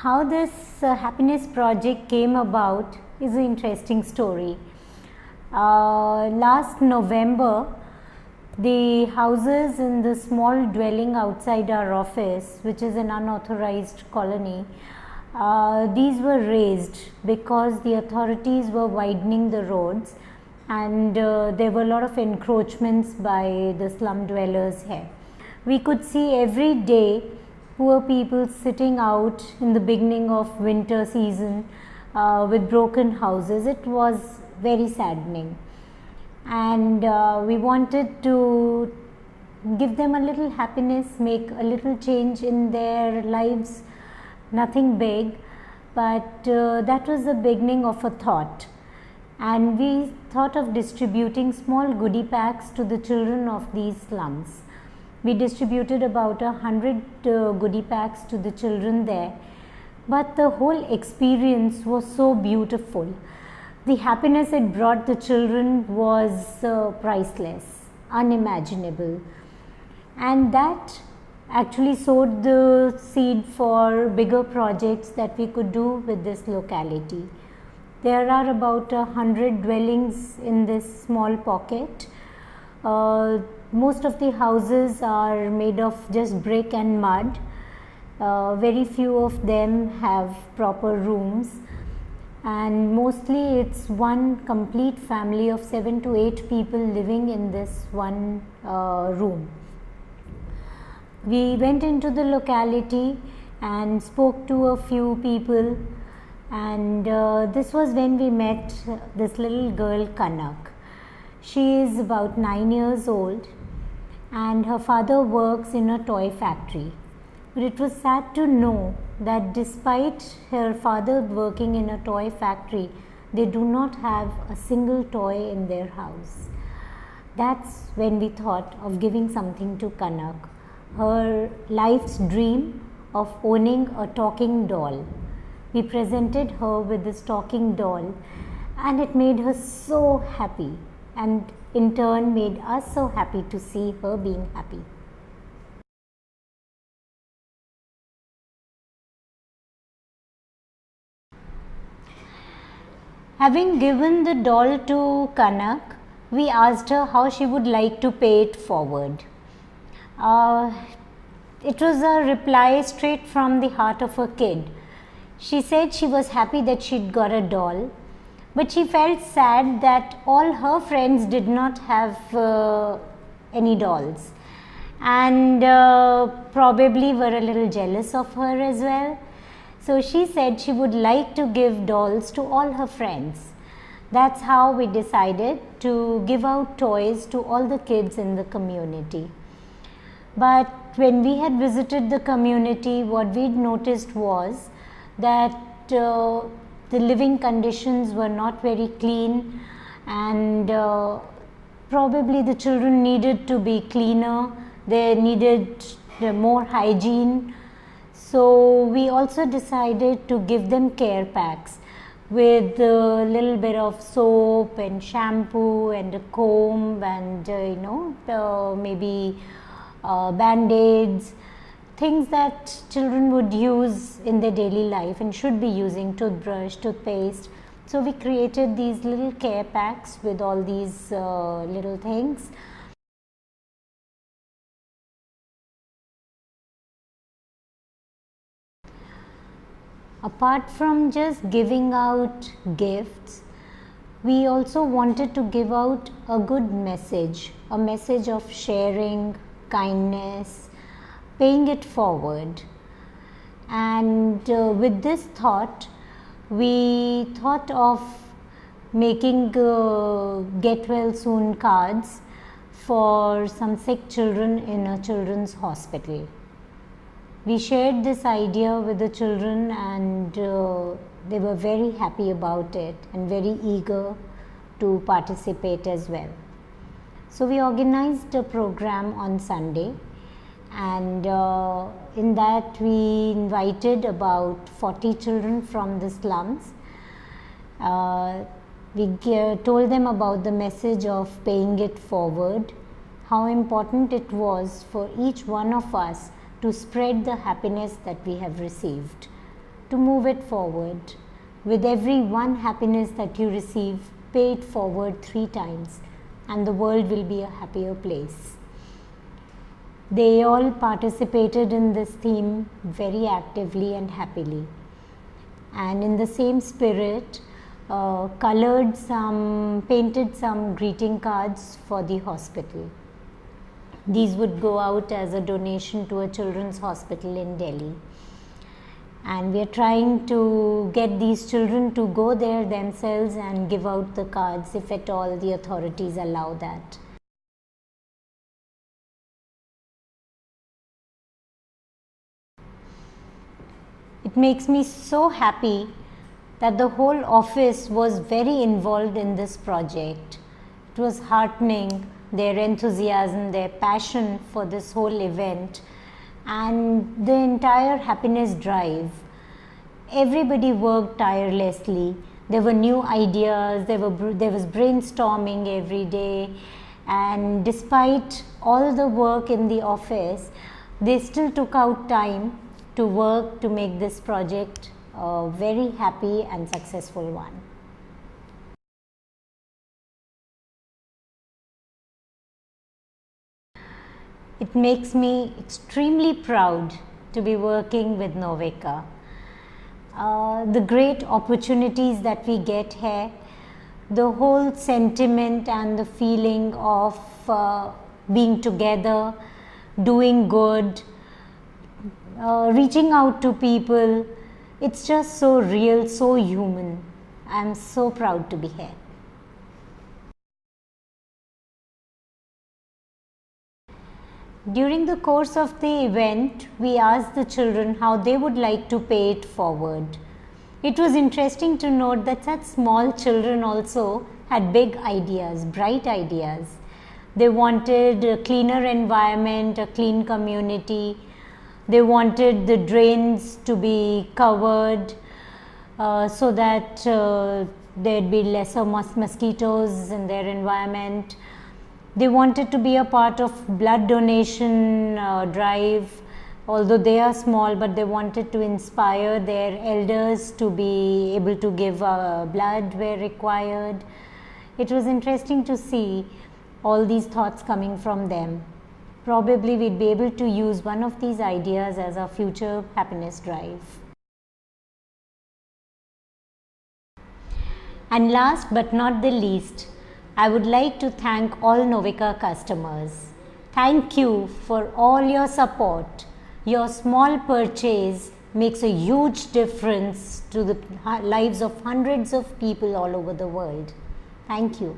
How this happiness project came about is an interesting story. Last November, the houses in the small dwelling outside our office, which is an unauthorized colony, these were raised because the authorities were widening the roads, and there were a lot of encroachments by the slum dwellers here. We could see every day poor people sitting out in the beginning of winter season with broken houses. It was very saddening, and we wanted to give them a little happiness, make a little change in their lives. Nothing big, but that was the beginning of a thought, and we thought of distributing small goodie packs to the children of these slums. We distributed about 100 goodie packs to the children there, but the whole experience was so beautiful. The happiness it brought the children was priceless, unimaginable, and that actually sowed the seed for bigger projects that we could do with this locality. There are about 100 dwellings in this small pocket. Most of the houses are made of just brick and mud. Very few of them have proper rooms, and mostly it's one complete family of 7 to 8 people living in this one room. We went into the locality and spoke to a few people, and this was when we met this little girl Kanak. She is about 9 years old, and her father works in a toy factory. But it was sad to know that despite her father working in a toy factory, they do not have a single toy in their house. That's when we thought of giving something to Kanak, her life's dream of owning a talking doll. We presented her with this talking doll, and it made her so happy, and in turn made us so happy to see her being happy. Having given the doll to Kanak, we asked her how she would like to pay it forward. It was a reply straight from the heart of a kid. She said she was happy that she'd got a doll, but she felt sad that all her friends did not have any dolls, and probably were a little jealous of her as well. So she said she would like to give dolls to all her friends. That's how we decided to give out toys to all the kids in the community. But when we had visited the community, what we'd noticed was that the living conditions were not very clean, and probably the children needed to be cleaner. They needed more hygiene. So we also decided to give them care packs with a little bit of soap and shampoo and a comb and maybe band-aids, things that children would use in their daily life and should be using, toothbrush, toothpaste. So we created these little care packs with all these little things. Apart from just giving out gifts, we also wanted to give out a good message, a message of sharing, kindness, paying it forward. And with this thought, we thought of making get well soon cards for some sick children in a children's hospital. We shared this idea with the children, and they were very happy about it and very eager to participate as well. So we organized a program on Sunday, and in that we invited about 40 children from the slums. We told them about the message of paying it forward, how important it was for each one of us to spread the happiness that we have received, to move it forward. With every one happiness that you receive, pay it forward 3 times and the world will be a happier place. They all participated in this theme very actively and happily. And in the same spirit, painted some greeting cards for the hospital. These would go out as a donation to a children's hospital in Delhi. And we are trying to get these children to go there themselves and give out the cards if at all the authorities allow that. It makes me so happy that the whole office was very involved in this project. It was heartening, their enthusiasm, their passion for this whole event, and the entire happiness drive. Everybody worked tirelessly. There were new ideas, there was brainstorming every day, and despite all the work in the office, they still took out time to work to make this project a very happy and successful one. It makes me extremely proud to be working with Novika. The great opportunities that we get here, the whole sentiment and the feeling of being together, doing good, reaching out to people, it's just so real, so human. I'm so proud to be here. During the course of the event, we asked the children how they would like to pay it forward. It was interesting to note that such small children also had big ideas, bright ideas. They wanted a cleaner environment, a clean community. They wanted the drains to be covered so that there'd be lesser mosquitoes in their environment. They wanted to be a part of blood donation drive, although they are small, but they wanted to inspire their elders to be able to give blood where required. It was interesting to see all these thoughts coming from them. Probably we'd be able to use one of these ideas as our future happiness drive. And last but not the least, I would like to thank all Novika customers. Thank you for all your support. Your small purchase makes a huge difference to the lives of hundreds of people all over the world. Thank you.